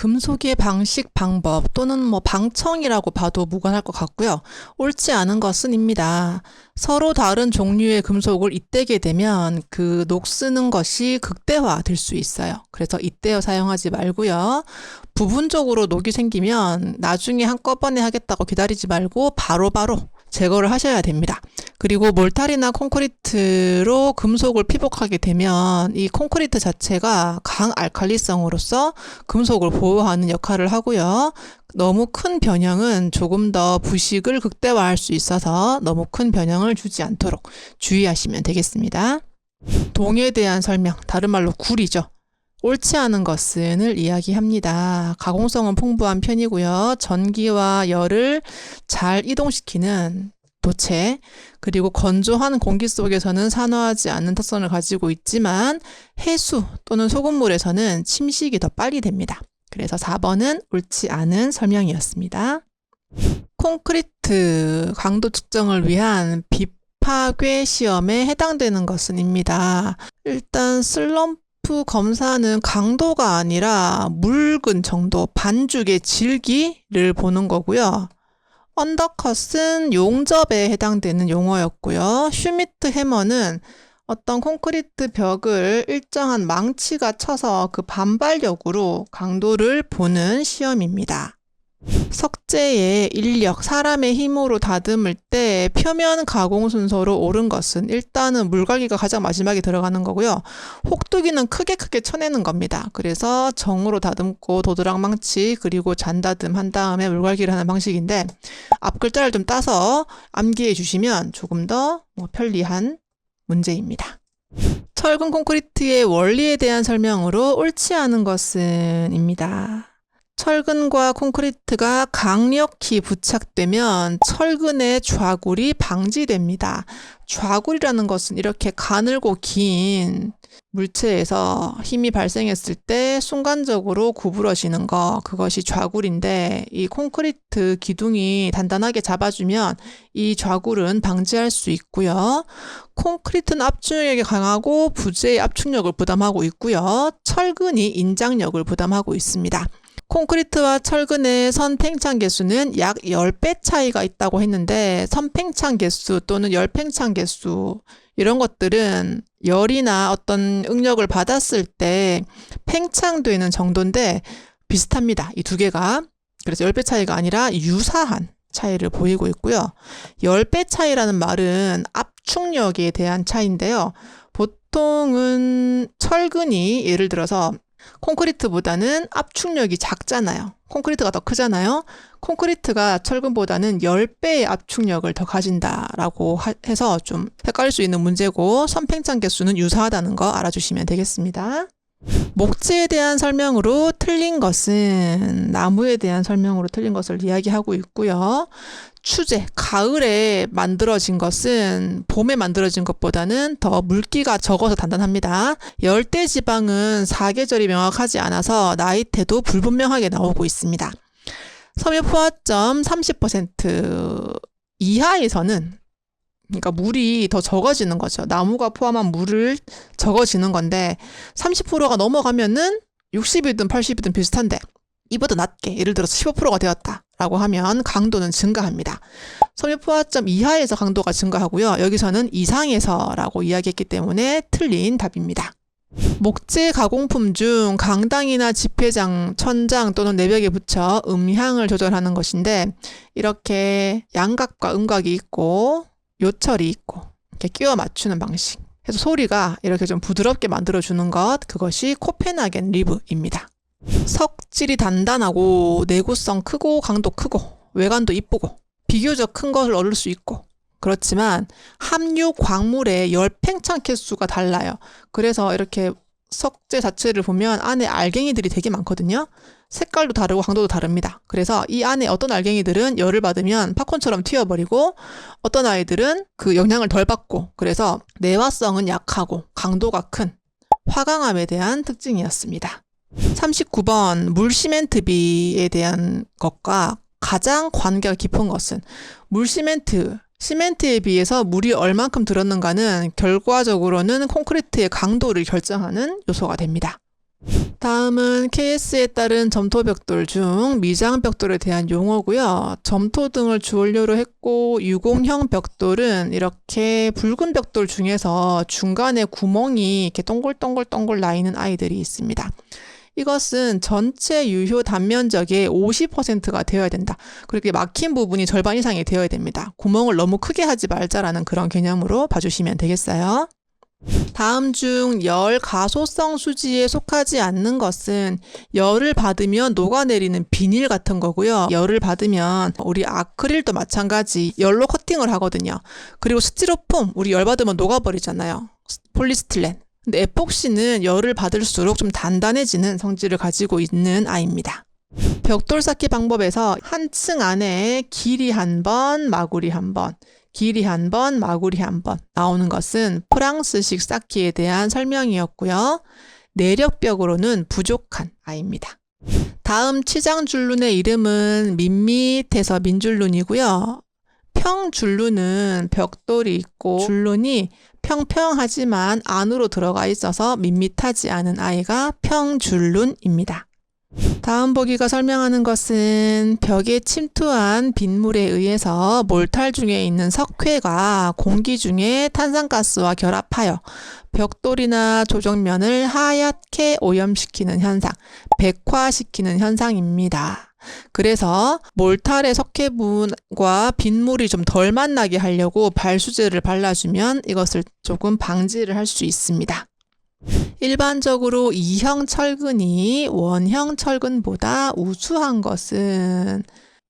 금속의 방식, 방법 또는 방청이라고 봐도 무관할 것 같고요. 옳지 않은 것은입니다. 서로 다른 종류의 금속을 잇대게 되면 그 녹쓰는 것이 극대화될 수 있어요. 그래서 잇대어 사용하지 말고요. 부분적으로 녹이 생기면 나중에 한꺼번에 하겠다고 기다리지 말고 바로바로 제거를 하셔야 됩니다. 그리고 몰탈이나 콘크리트로 금속을 피복하게 되면 이 콘크리트 자체가 강알칼리성으로서 금속을 보호하는 역할을 하고요. 너무 큰 변형은 조금 더 부식을 극대화할 수 있어서 너무 큰 변형을 주지 않도록 주의하시면 되겠습니다. 동에 대한 설명, 다른 말로 굴이죠. 옳지 않은 것은을 이야기합니다. 가공성은 풍부한 편이고요. 전기와 열을 잘 이동시키는 도체, 그리고 건조한 공기 속에서는 산화하지 않는 특성을 가지고 있지만 해수 또는 소금물에서는 침식이 더 빨리 됩니다. 그래서 4번은 옳지 않은 설명이었습니다. 콘크리트 강도 측정을 위한 비파괴 시험에 해당되는 것은입니다. 일단 슬럼프 검사는 강도가 아니라 묽은 정도, 반죽의 질기를 보는 거고요. 언더컷은 용접에 해당되는 용어였고요. 슈미트 해머는 어떤 콘크리트 벽을 일정한 망치가 쳐서 그 반발력으로 강도를 보는 시험입니다. 석재의 인력, 사람의 힘으로 다듬을 때 표면 가공 순서로 옳은 것은 일단은 물갈기가 가장 마지막에 들어가는 거고요. 혹두기는 크게 쳐내는 겁니다. 그래서 정으로 다듬고 도드락망치 그리고 잔다듬 한 다음에 물갈기를 하는 방식인데 앞글자를 좀 따서 암기해 주시면 조금 더 편리한 문제입니다. 철근 콘크리트의 원리에 대한 설명으로 옳지 않은 것은입니다. 철근과 콘크리트가 강력히 부착되면 철근의 좌굴이 방지됩니다. 좌굴이라는 것은 이렇게 가늘고 긴 물체에서 힘이 발생했을 때 순간적으로 구부러지는 거, 그것이 좌굴인데 이 콘크리트 기둥이 단단하게 잡아주면 이 좌굴은 방지할 수 있고요. 콘크리트는 압축력이 강하고 부재의 압축력을 부담하고 있고요. 철근이 인장력을 부담하고 있습니다. 콘크리트와 철근의 선팽창 개수는 약 10배 차이가 있다고 했는데 선팽창 개수 또는 열팽창 개수 이런 것들은 열이나 어떤 응력을 받았을 때 팽창되는 정도인데 비슷합니다. 이 두 개가. 그래서 10배 차이가 아니라 유사한 차이를 보이고 있고요. 10배 차이라는 말은 압축력에 대한 차이인데요. 보통은 철근이 예를 들어서 콘크리트보다는 압축력이 작잖아요. 콘크리트가 더 크잖아요. 콘크리트가 철근보다는 10배의 압축력을 더 가진다라고 해서 좀 헷갈릴 수 있는 문제고 선팽창 개수는 유사하다는 거 알아주시면 되겠습니다. 목재에 대한 설명으로 틀린 것은 나무에 대한 설명으로 틀린 것을 이야기하고 있고요. 추제, 가을에 만들어진 것은 봄에 만들어진 것보다는 더 물기가 적어서 단단합니다. 열대지방은 사계절이 명확하지 않아서 나이테도 불분명하게 나오고 있습니다. 섬유 포화점 30% 이하에서는 그러니까 물이 더 적어지는 거죠. 나무가 포함한 물을 적어지는 건데 30%가 넘어가면은 60이든 80이든 비슷한데 이보다 낮게 예를 들어서 15%가 되었다라고 하면 강도는 증가합니다. 섬유 포화점 이하에서 강도가 증가하고요. 여기서는 이상에서라고 이야기했기 때문에 틀린 답입니다. 목재 가공품 중 강당이나 지폐장, 천장 또는 내벽에 붙여 음향을 조절하는 것인데 이렇게 양각과 음각이 있고 요철이 있고 이렇게 끼워 맞추는 방식. 그래서 소리가 이렇게 좀 부드럽게 만들어주는 것, 그것이 코펜하겐 리브입니다. 석질이 단단하고 내구성 크고 강도 크고 외관도 이쁘고 비교적 큰 것을 얻을 수 있고 그렇지만 함유 광물의 열팽창 개수가 달라요. 그래서 이렇게 석재 자체를 보면 안에 알갱이들이 되게 많거든요. 색깔도 다르고 강도도 다릅니다. 그래서 이 안에 어떤 알갱이들은 열을 받으면 팝콘처럼 튀어버리고 어떤 아이들은 그 영향을 덜 받고 그래서 내화성은 약하고 강도가 큰 화강암에 대한 특징이었습니다. 39번 물시멘트비에 대한 것과 가장 관계가 깊은 것은 시멘트에 비해서 물이 얼만큼 들었는가는 결과적으로는 콘크리트의 강도를 결정하는 요소가 됩니다. 다음은 KS에 따른 점토벽돌 중 미장벽돌에 대한 용어고요. 점토 등을 주원료로 했고 유공형 벽돌은 이렇게 붉은 벽돌 중에서 중간에 구멍이 이렇게 동글동글 나 있는 아이들이 있습니다. 이것은 전체 유효 단면적의 50%가 되어야 된다. 그렇게 막힌 부분이 절반 이상이 되어야 됩니다. 구멍을 너무 크게 하지 말자라는 그런 개념으로 봐주시면 되겠어요. 다음 중 열 가소성 수지에 속하지 않는 것은 열을 받으면 녹아내리는 비닐 같은 거고요. 열을 받으면 우리 아크릴도 마찬가지 열로 커팅을 하거든요. 그리고 스티로폼 우리 열 받으면 녹아버리잖아요. 폴리스틸렌. 근데 에폭시는 열을 받을수록 좀 단단해지는 성질을 가지고 있는 아이입니다. 벽돌 쌓기 방법에서 한 층 안에 길이 한 번, 마구리 한 번, 길이 한 번, 마구리 한 번 나오는 것은 프랑스식 쌓기에 대한 설명이었고요. 내력벽으로는 부족한 아이입니다. 다음 치장줄눈의 이름은 밋밋해서 민줄눈이고요. 평줄눈은 벽돌이 있고 줄눈이 평평하지만 안으로 들어가 있어서 밋밋하지 않은 아이가 평줄눈입니다. 다음 보기가 설명하는 것은 벽에 침투한 빗물에 의해서 몰탈 중에 있는 석회가 공기 중에 탄산가스와 결합하여 벽돌이나 조정면을 하얗게 오염시키는 현상, 백화시키는 현상입니다. 그래서 몰탈의 석회분과 빗물이 좀 덜 만나게 하려고 발수제를 발라주면 이것을 조금 방지를 할 수 있습니다. 일반적으로 2형 철근이 원형 철근보다 우수한 것은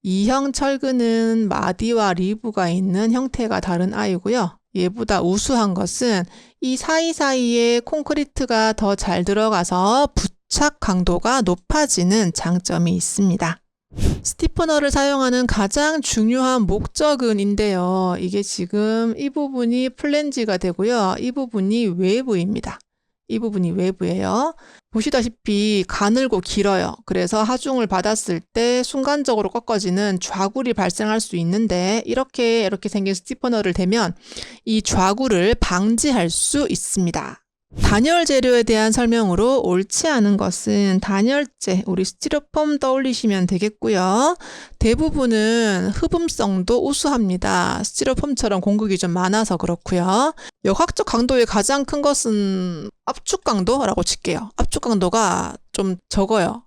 2형 철근은 마디와 리브가 있는 형태가 다른 아이고요. 얘보다 우수한 것은 이 사이사이에 콘크리트가 더 잘 들어가서 부착 강도가 높아지는 장점이 있습니다. 스티프너를 사용하는 가장 중요한 목적은인데요. 이게 지금 이 부분이 플랜지가 되고요. 이 부분이 외부입니다. 이 부분이 외부예요. 보시다시피 가늘고 길어요. 그래서 하중을 받았을 때 순간적으로 꺾어지는 좌굴이 발생할 수 있는데 이렇게 생긴 스티퍼너를 대면 이 좌굴을 방지할 수 있습니다. 단열 재료에 대한 설명으로 옳지 않은 것은 단열재, 우리 스티로폼 떠올리시면 되겠고요. 대부분은 흡음성도 우수합니다. 스티로폼처럼 공극이 좀 많아서 그렇고요. 역학적 강도의 가장 큰 것은 압축 강도라고 칠게요. 압축 강도가 좀 적어요.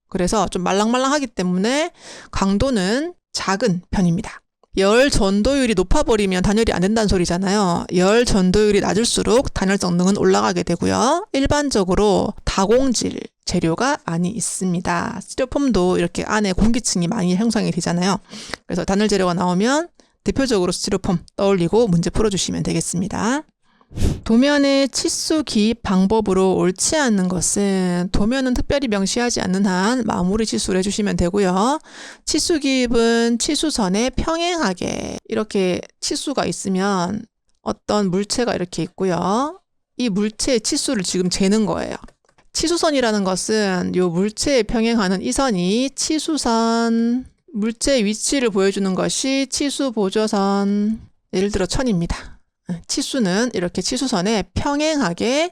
그래서 좀 말랑말랑하기 때문에 강도는 작은 편입니다. 열 전도율이 높아버리면 단열이 안 된다는 소리잖아요. 열 전도율이 낮을수록 단열 성능은 올라가게 되고요. 일반적으로 다공질 재료가 많이 있습니다. 스티로폼도 이렇게 안에 공기층이 많이 형성이 되잖아요. 그래서 단열 재료가 나오면 대표적으로 스티로폼 떠올리고 문제 풀어주시면 되겠습니다. 도면의 치수 기입 방법으로 옳지 않는 것은 도면은 특별히 명시하지 않는 한 마무리 치수를 해주시면 되고요. 치수 기입은 치수선에 평행하게 이렇게 치수가 있으면 어떤 물체가 이렇게 있고요. 이 물체의 치수를 지금 재는 거예요. 치수선이라는 것은 이 물체에 평행하는 이 선이 치수선, 물체의 위치를 보여주는 것이 치수 보조선, 예를 들어 1000입니다. 치수는 이렇게 치수선에 평행하게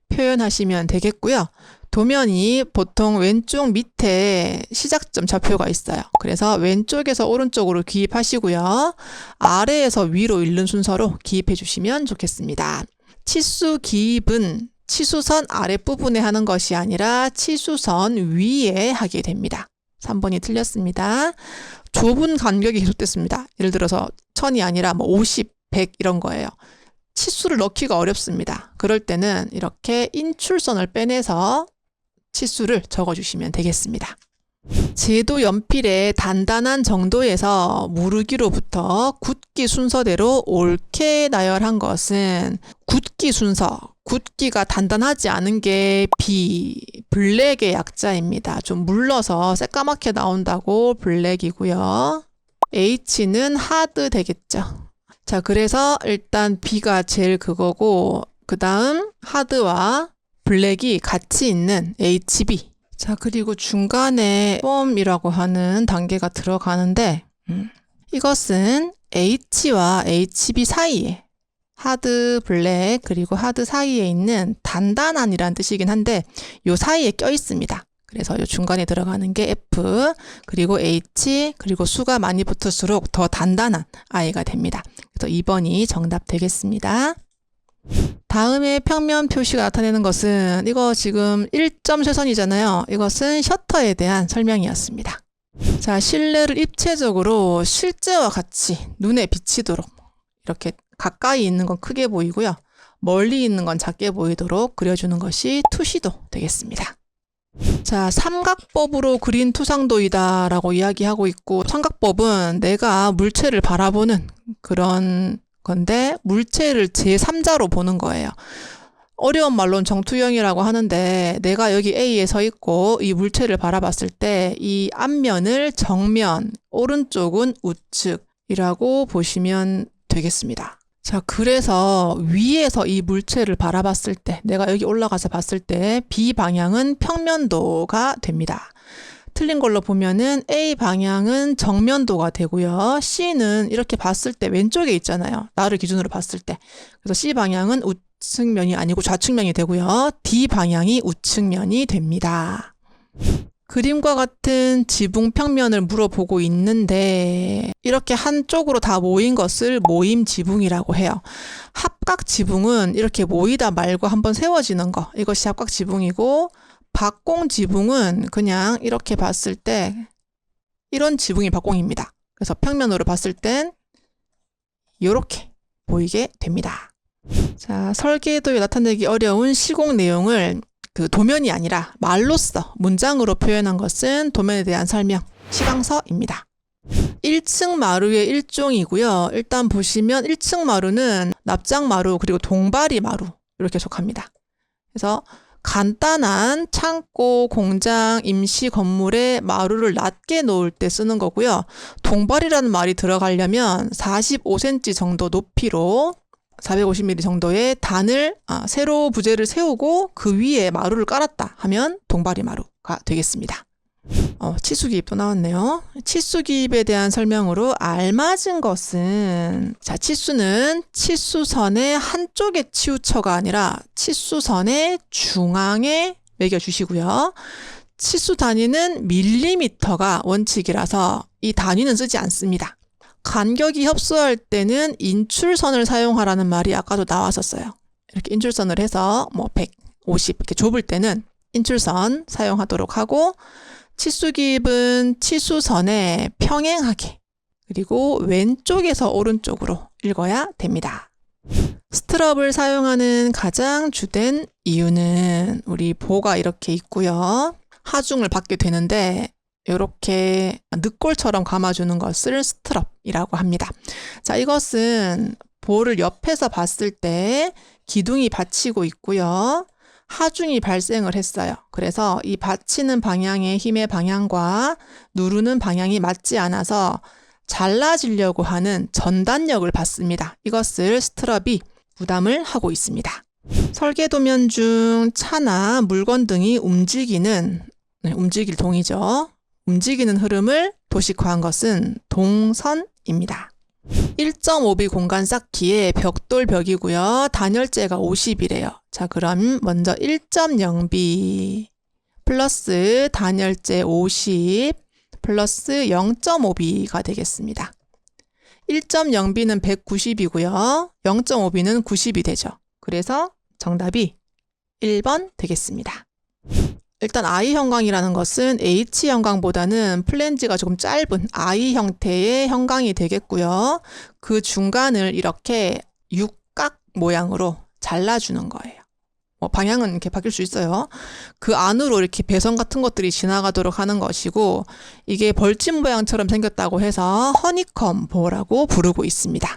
표현하시면 되겠고요. 도면이 보통 왼쪽 밑에 시작점 좌표가 있어요. 그래서 왼쪽에서 오른쪽으로 기입하시고요. 아래에서 위로 읽는 순서로 기입해 주시면 좋겠습니다. 치수 기입은 치수선 아랫부분에 하는 것이 아니라 치수선 위에 하게 됩니다. 3번이 틀렸습니다. 좁은 간격이 계속됐습니다. 예를 들어서 1000이 아니라 50, 100 이런 거예요. 치수를 넣기가 어렵습니다. 그럴 때는 이렇게 인출선을 빼내서 치수를 적어주시면 되겠습니다. 제도 연필의 단단한 정도에서 무르기로부터 굳기 순서대로 옳게 나열한 것은 굳기 순서, 굳기가 단단하지 않은 게 블랙의 약자입니다. 좀 물러서 새까맣게 나온다고 블랙이고요. H는 하드 되겠죠. 자, 그래서 일단 B가 제일 그거고 그 다음 하드와 블랙이 같이 있는 HB. 자, 그리고 중간에 폼이라고 하는 단계가 들어가는데 이것은 H와 HB 사이에 하드 블랙 그리고 하드 사이에 있는 단단한이라는 뜻이긴 한데 요 사이에 껴 있습니다. 그래서 요 중간에 들어가는 게 F 그리고 H 그리고 수가 많이 붙을수록 더 단단한 I가 됩니다. 그래서 2번이 정답 되겠습니다. 다음에 평면 표시가 나타내는 것은 이거 지금 1점 쇄선이잖아요. 이것은 셔터에 대한 설명이었습니다. 자, 실내를 입체적으로 실제와 같이 눈에 비치도록 이렇게 가까이 있는 건 크게 보이고요. 멀리 있는 건 작게 보이도록 그려주는 것이 투시도 되겠습니다. 자, 삼각법으로 그린 투상도이다 라고 이야기하고 있고, 삼각법은 내가 물체를 바라보는 그런 건데 물체를 제3자로 보는 거예요. 어려운 말로는 정투형이라고 하는데 내가 여기 A에 서 있고 이 물체를 바라봤을 때 이 앞면을 정면, 오른쪽은 우측이라고 보시면 되겠습니다. 자, 그래서 위에서 이 물체를 바라봤을 때 내가 여기 올라가서 봤을 때 B 방향은 평면도가 됩니다. 틀린 걸로 보면은 A 방향은 정면도가 되고요. C는 이렇게 봤을 때 왼쪽에 있잖아요. 나를 기준으로 봤을 때. 그래서 C 방향은 우측면이 아니고 좌측면이 되고요. D 방향이 우측면이 됩니다. 그림과 같은 지붕 평면을 물어보고 있는데 이렇게 한쪽으로 다 모인 것을 모임 지붕이라고 해요. 합각 지붕은 이렇게 모이다 말고 한번 세워지는 거. 이것이 합각 지붕이고 박공 지붕은 그냥 이렇게 봤을 때 이런 지붕이 박공입니다. 그래서 평면으로 봤을 땐 이렇게 보이게 됩니다. 자, 설계도에 나타내기 어려운 시공 내용을 그 도면이 아니라 말로써 문장으로 표현한 것은 도면에 대한 설명, 시방서입니다. 1층 마루의 일종이고요. 일단 보시면 1층 마루는 납작 마루 그리고 동바리 마루 이렇게 속합니다. 그래서 간단한 창고, 공장, 임시 건물에 마루를 낮게 놓을 때 쓰는 거고요. 동발이라는 말이 들어가려면 45cm 정도 높이로 450mm 정도의 단을 세로 부재를 세우고 그 위에 마루를 깔았다 하면 동바리 마루가 되겠습니다. 치수기입도 나왔네요. 치수기입에 대한 설명으로 알맞은 것은 자, 치수는 치수선의 한쪽에 치우쳐가 아니라 치수선의 중앙에 매겨주시고요. 치수 단위는 밀리미터가 원칙이라서 이 단위는 쓰지 않습니다. 간격이 협소할 때는 인출선을 사용하라는 말이 아까도 나왔었어요. 이렇게 인출선을 해서 뭐 150 이렇게 좁을 때는 인출선 사용하도록 하고 치수기입은 치수선에 평행하게 그리고 왼쪽에서 오른쪽으로 읽어야 됩니다. 스트럽을 사용하는 가장 주된 이유는 우리 보가 이렇게 있고요. 하중을 받게 되는데 이렇게 늑골처럼 감아주는 것을 스트럽이라고 합니다. 자, 이것은 볼을 옆에서 봤을 때 기둥이 받치고 있고요. 하중이 발생을 했어요. 그래서 이 받치는 방향의 힘의 방향과 누르는 방향이 맞지 않아서 잘라지려고 하는 전단력을 받습니다. 이것을 스트럽이 부담을 하고 있습니다. 설계도면 중 차나 물건 등이 움직일 동이죠. 움직이는 흐름을 도식화한 것은 동선입니다. 1.5B 공간 쌓기의 벽돌 벽이고요. 단열재가 50이래요. 자, 그럼 먼저 1.0B 플러스 단열재 50 플러스 0.5B가 되겠습니다. 1.0B는 190이고요. 0.5B는 90이 되죠. 그래서 정답이 1번 되겠습니다. 일단 I 형광이라는 것은 H 형광보다는 플랜지가 조금 짧은 I 형태의 형광이 되겠고요. 그 중간을 이렇게 육각 모양으로 잘라주는 거예요. 방향은 이렇게 바뀔 수 있어요. 그 안으로 이렇게 배선 같은 것들이 지나가도록 하는 것이고 이게 벌집 모양처럼 생겼다고 해서 허니컴 보라고 부르고 있습니다.